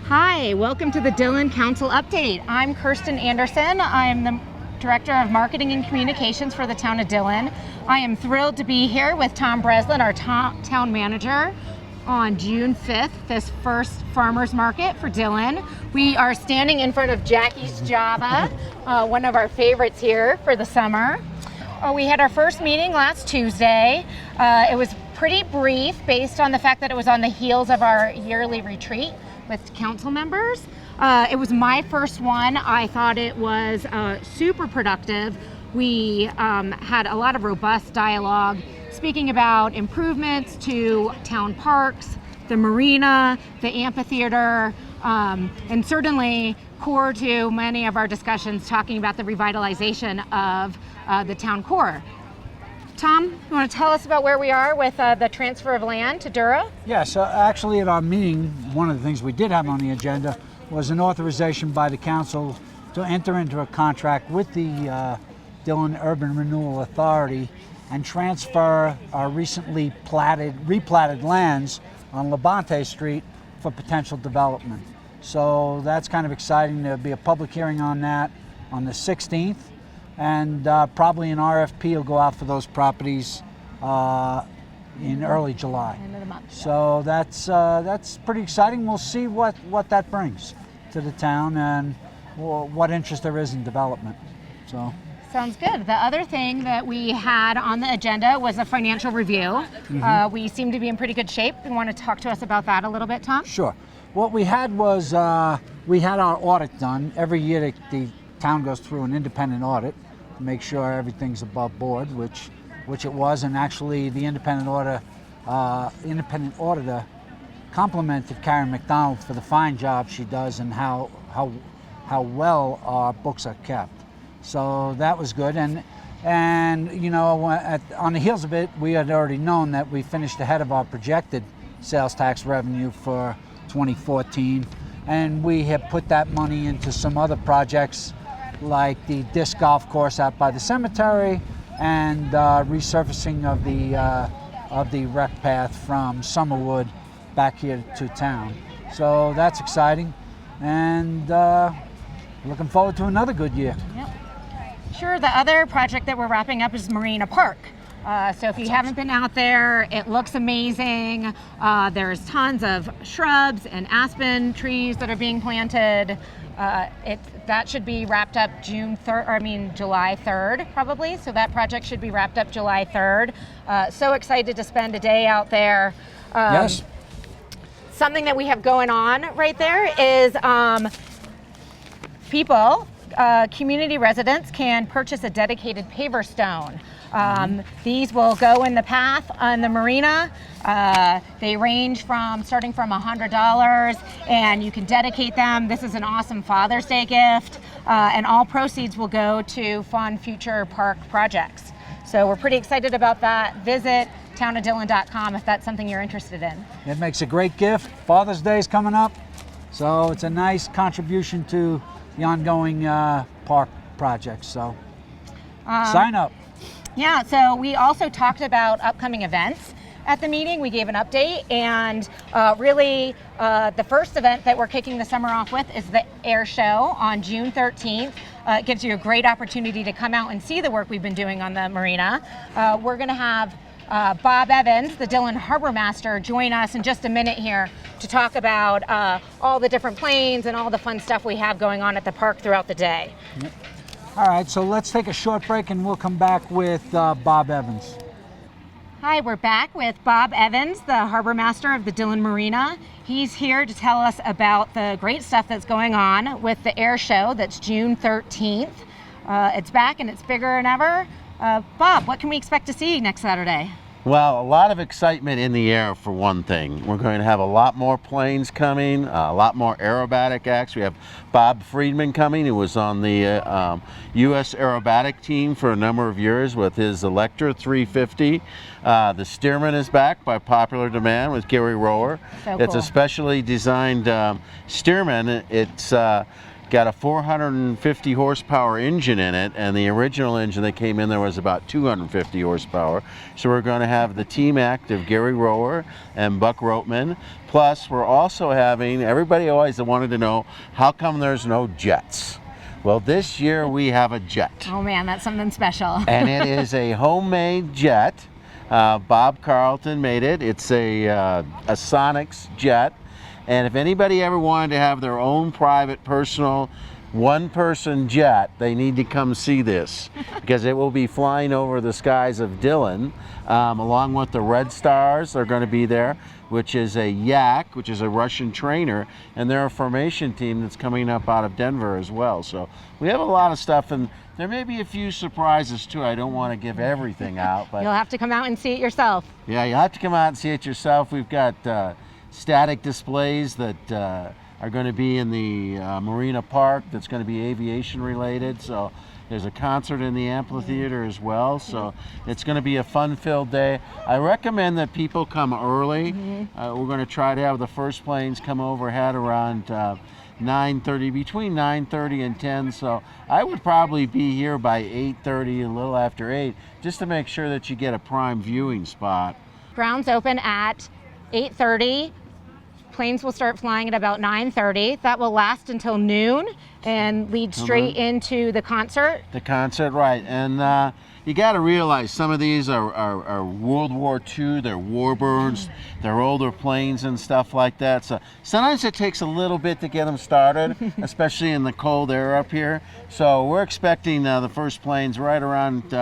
Hi, welcome to the Dillon Council Update. I'm Kerstin Anderson. I'm the Director of Marketing and Communications for the Town of Dillon. I am thrilled to be here with Tom Breslin, our Town Manager, on June 5th, this first Farmers Market for Dillon. We are standing in front of Jackie's Java, one of our favorites here for the summer. We had our first meeting last Tuesday. It was pretty brief based on the fact that it was on the heels of our yearly retreat with council members. It was my first one. I thought it was super productive. We had a lot of robust dialogue speaking about improvements to town parks, the marina, the amphitheater, and certainly core to many of our discussions talking about the revitalization of the town core. Tom, you want to tell us about where we are with the transfer of land to Dura? Yeah, so actually at our meeting, one of the things we did have on the agenda was an authorization by the council to enter into a contract with the Dillon Urban Renewal Authority and transfer our recently replatted lands on Labonte Street for potential development. So that's kind of exciting. There'll be a public hearing on that on the 16th. And probably an RFP will go out for those properties in early July. End of the month. So that's pretty exciting. We'll see what that brings to the town and what interest there is in development. So. Sounds good. The other thing that we had on the agenda was a financial review. We seem to be in pretty good shape. You want to talk to us about that a little bit, Tom? Sure. What we had was we had our audit done. Every year the town goes through an independent audit to make sure everything's above board, which it was, and actually the independent auditor complimented Karen McDonald for the fine job she does and how well our books are kept. So that was good, and you know, on the heels of it, we had already known that we finished ahead of our projected sales tax revenue for 2014, and we have put that money into some other projects like the disc golf course out by the cemetery and resurfacing of the rec path from Summerwood back here to town. So that's exciting, and looking forward to another good year. Yep. Sure. The other project that we're wrapping up is Marina Park. So if you haven't been out there, it looks amazing. There's tons of shrubs and aspen trees that are being planted. That should be wrapped up July 3rd probably. So that project should be wrapped up July 3rd. So excited to spend a day out there. Yes. Something that we have going on right there is community residents can purchase a dedicated paver stone. These will go in the path on the marina. They range from starting from $100, and you can dedicate them. This is an awesome Father's Day gift, and all proceeds will go to fund future park projects. So we're pretty excited about that. Visit townofdillon.com if that's something you're interested in. It makes a great gift. Father's Day is coming up, so it's a nice contribution to the ongoing park projects. So sign up. Yeah, so we also talked about upcoming events at the meeting. We gave an update, and really the first event that we're kicking the summer off with is the Air Show on June 13th. It gives you a great opportunity to come out and see the work we've been doing on the marina. We're going to have Bob Evans, the Dillon Harbor Master, join us in just a minute here to talk about all the different planes and all the fun stuff we have going on at the park throughout the day. Yep. All right, so let's take a short break and we'll come back with Bob Evans. Hi, we're back with Bob Evans, the Harbor Master of the Dillon Marina. He's here to tell us about the great stuff that's going on with the Air Show that's June 13th. It's back and it's bigger than ever. Bob, what can we expect to see next Saturday? Well, a lot of excitement in the air for one thing. We're going to have a lot more planes coming, a lot more aerobatic acts. We have Bob Friedman coming, who was on the U.S. aerobatic team for a number of years with his Electra 350. The Stearman is back by popular demand with Gary Rower. So it's cool. a specially designed Stearman. It's got a 450 horsepower engine in it, and the original engine that came in there was about 250 horsepower. So we're going to have the team act of Gary Rower and Buck Roteman. Plus, we're also having, everybody always wanted to know, how come there's no jets? Well, this year we have a jet. Oh man, that's something special. And it is a homemade jet. Bob Carlton made it. It's a Sonics jet. And if anybody ever wanted to have their own private, personal, one-person jet, they need to come see this, because it will be flying over the skies of Dillon, along with the Red Stars. They're going to be there, which is a Yak, which is a Russian trainer, and they're a formation team that's coming up out of Denver as well. So we have a lot of stuff, and there may be a few surprises too. I don't want to give everything out, but You'll have to come out and see it yourself. yeah, you'll have to come out and see it yourself. We've got static displays that are going to be in the Marina Park that's going to be aviation related. So there's a concert in the amphitheater as well. So it's going to be a fun-filled day. I recommend that people come early. We're going to try to have the first planes come overhead around 9:30, between 9:30 and 10. So I would probably be here by 8:30, a little after 8, just to make sure that you get a prime viewing spot. Grounds open at 8:30. Planes will start flying at about 9:30. That will last until noon and lead straight into the concert. The concert, right. And you got to realize some of these are World War II, they're warbirds, they're older planes and stuff like that. So sometimes it takes a little bit to get them started, especially in the cold air up here. So we're expecting the first planes right around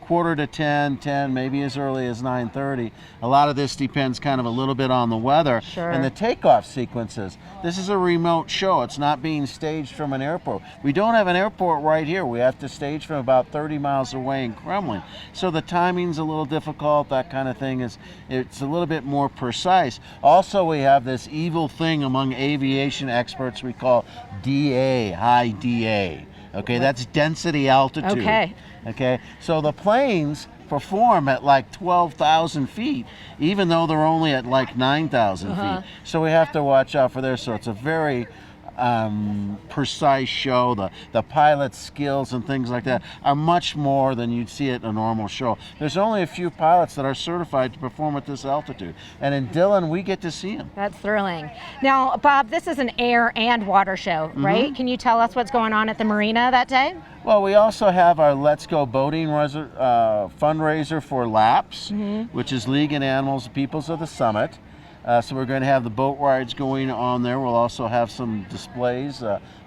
quarter to 10, maybe as early as 9:30. A lot of this depends kind of a little bit on the weather and the takeoff sequences. This is a remote show. It's not being staged from an airport. We don't have an airport right here. We have to stage from about 30 miles away in Kremlin. So the timing's a little difficult. That kind of thing it's a little bit more precise. Also, we have this evil thing among aviation experts we call DA, high DA. Okay, that's density altitude. Okay, so the planes perform at like 12,000 feet, even though they're only at like 9,000 feet. So we have to watch out for there. So it's a very precise show. The pilot's skills and things like that are much more than you'd see at a normal show. There's only a few pilots that are certified to perform at this altitude. And in Dillon, we get to see them. That's thrilling. Now, Bob, this is an air and water show, right? Can you tell us what's going on at the marina that day? Well, we also have our Let's Go Boating fundraiser for LAPS, which is League and Animals Peoples of the Summit. So we're going to have the boat rides going on there. We'll also have some displays,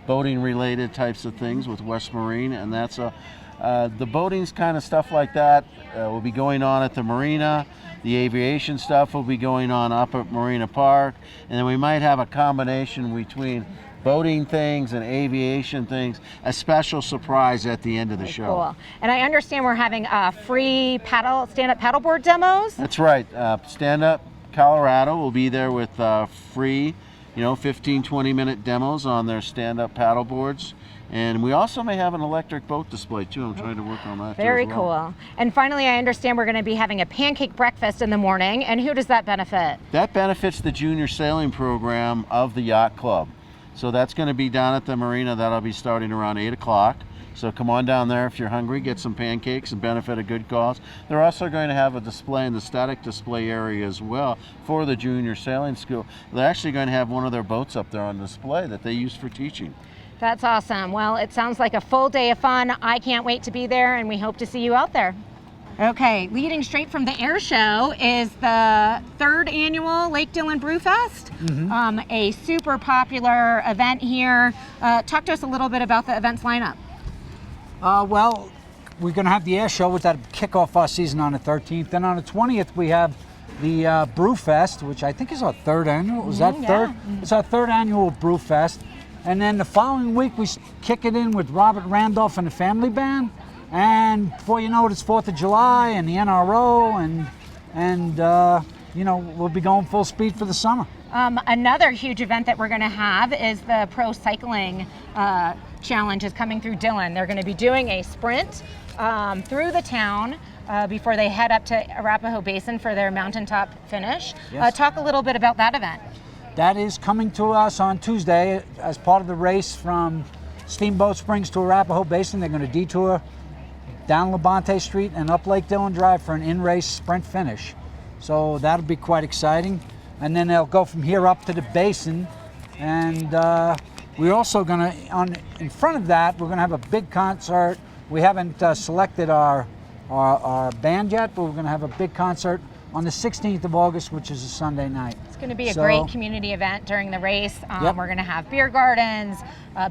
boating related types of things with West Marine, and that's the boating's kind of stuff like that will be going on at the marina. The aviation stuff will be going on up at Marina Park, and then we might have a combination between boating things and aviation things, a special surprise at the end of the show. Cool. And I understand we're having free stand-up paddleboard demos? That's right. Stand-up Colorado will be there with free, 15, 20-minute demos on their stand-up paddle boards. And we also may have an electric boat display too. I'm trying to work on that. Very too as well. cool. And finally, I understand we're going to be having a pancake breakfast in the morning. And who does that benefit? That benefits the junior sailing program of the yacht club. So that's going to be down at the marina. That'll be starting around 8 o'clock. So come on down there if you're hungry, get some pancakes and benefit a good cause. They're also going to have a display in the static display area as well for the junior sailing school. They're actually going to have one of their boats up there on display that they use for teaching. That's awesome. Well, it sounds like a full day of fun. I can't wait to be there, and we hope to see you out there. Okay, leading straight from the Air Show is the 3rd annual Lake Dillon Brewfest, a super popular event here. Talk to us a little bit about the event's lineup. Well, we're going to have the Air Show, which that'll kick off our season on the 13th. Then on the 20th, we have the Brew Fest, which I think is our 3rd annual. Is that third? It's our 3rd annual Brew Fest. And then the following week, we kick it in with Robert Randolph and the Family Band. And before you know it, it's 4th of July and the NRO, and we'll be going full speed for the summer. Another huge event that we're going to have is the Pro Cycling Challenge is coming through Dillon. They're going to be doing a sprint through the town before they head up to Arapahoe Basin for their mountaintop finish. Yes. Talk a little bit about that event. That is coming to us on Tuesday as part of the race from Steamboat Springs to Arapahoe Basin. They're going to detour down Labonte Street and up Lake Dillon Drive for an in-race sprint finish. So that'll be quite exciting. And then they'll go from here up to the basin. And we're also going to, in front of that, we're going to have a big concert. We haven't selected our band yet, but we're going to have a big concert on the 16th of August, which is a Sunday night. It's going to be a great community event during the race. We're going to have beer gardens,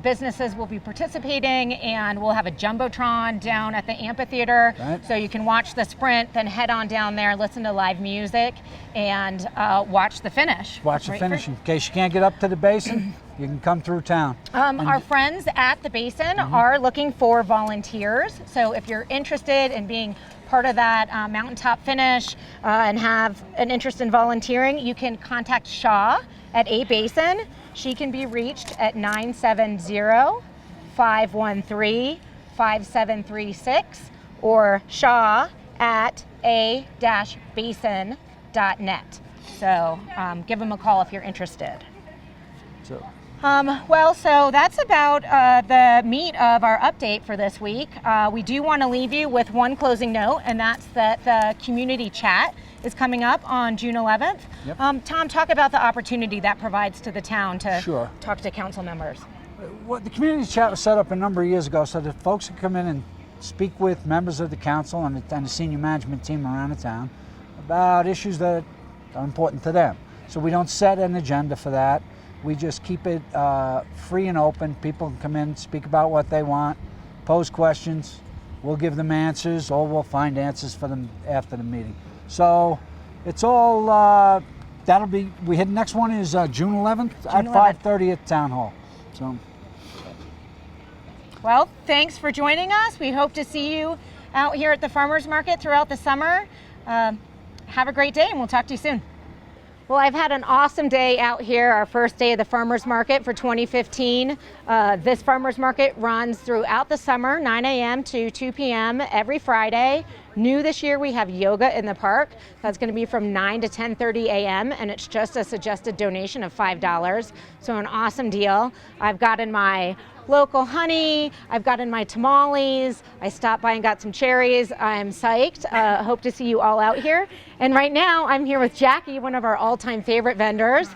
businesses will be participating, and we'll have a Jumbotron down at the amphitheater. Right. So you can watch the sprint, then head on down there, listen to live music, and watch the finish. Watch the finish. In case you can't get up to the basin, you can come through town. Our friends at the basin are looking for volunteers. So if you're interested in being part of that mountaintop finish and have an interest in volunteering, you can contact Shaw at A Basin. She can be reached at 970-513-5736 or Shaw at a-basin.net. So give them a call if you're interested. So that's about the meat of our update for this week. We do want to leave you with one closing note, and that's that the community chat is coming up on June 11th. Yep. Tom, talk about the opportunity that provides to the town to talk to council members. Well, the community chat was set up a number of years ago so that folks could come in and speak with members of the council and the senior management team around the town about issues that are important to them. So we don't set an agenda for that. We just keep it free and open. People can come in, speak about what they want, pose questions. We'll give them answers, or we'll find answers for them after the meeting. So it's all, that'll be, the next one is June 11th at 5:30 at Town Hall. So. Well, thanks for joining us. We hope to see you out here at the Farmers Market throughout the summer. Have a great day, and we'll talk to you soon. Well, I've had an awesome day out here, our first day of the Farmers Market for 2015. This Farmers Market runs throughout the summer, 9 a.m. to 2 p.m. every Friday. New this year, we have yoga in the park. That's going to be from 9 to 10:30 a.m. and it's just a suggested donation of $5. So an awesome deal. I've gotten my local honey, I've gotten my tamales, I stopped by and got some cherries. I'm psyched. Hope to see you all out here. And right now I'm here with Jackie, one of our all-time favorite vendors.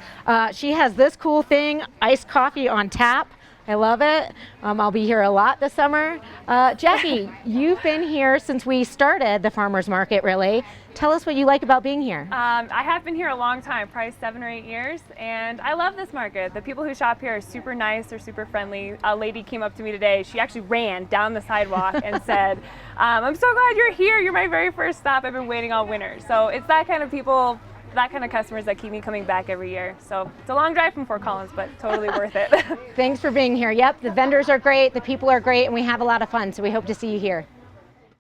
She has this cool thing, iced coffee on tap. I love it. I'll be here a lot this summer. Jackie, you've been here since we started the Farmers Market, really. Tell us what you like about being here. I have been here a long time, probably 7 or 8 years, and I love this market. The people who shop here are super nice, they're super friendly. A lady came up to me today, she actually ran down the sidewalk and said, I'm so glad you're here, you're my very first stop, I've been waiting all winter. So it's that kind of people, that kind of customers that keep me coming back every year. So it's a long drive from Fort Collins, but totally worth it. Thanks for being here. Yep, the vendors are great, the people are great, and we have a lot of fun, so we hope to see you here.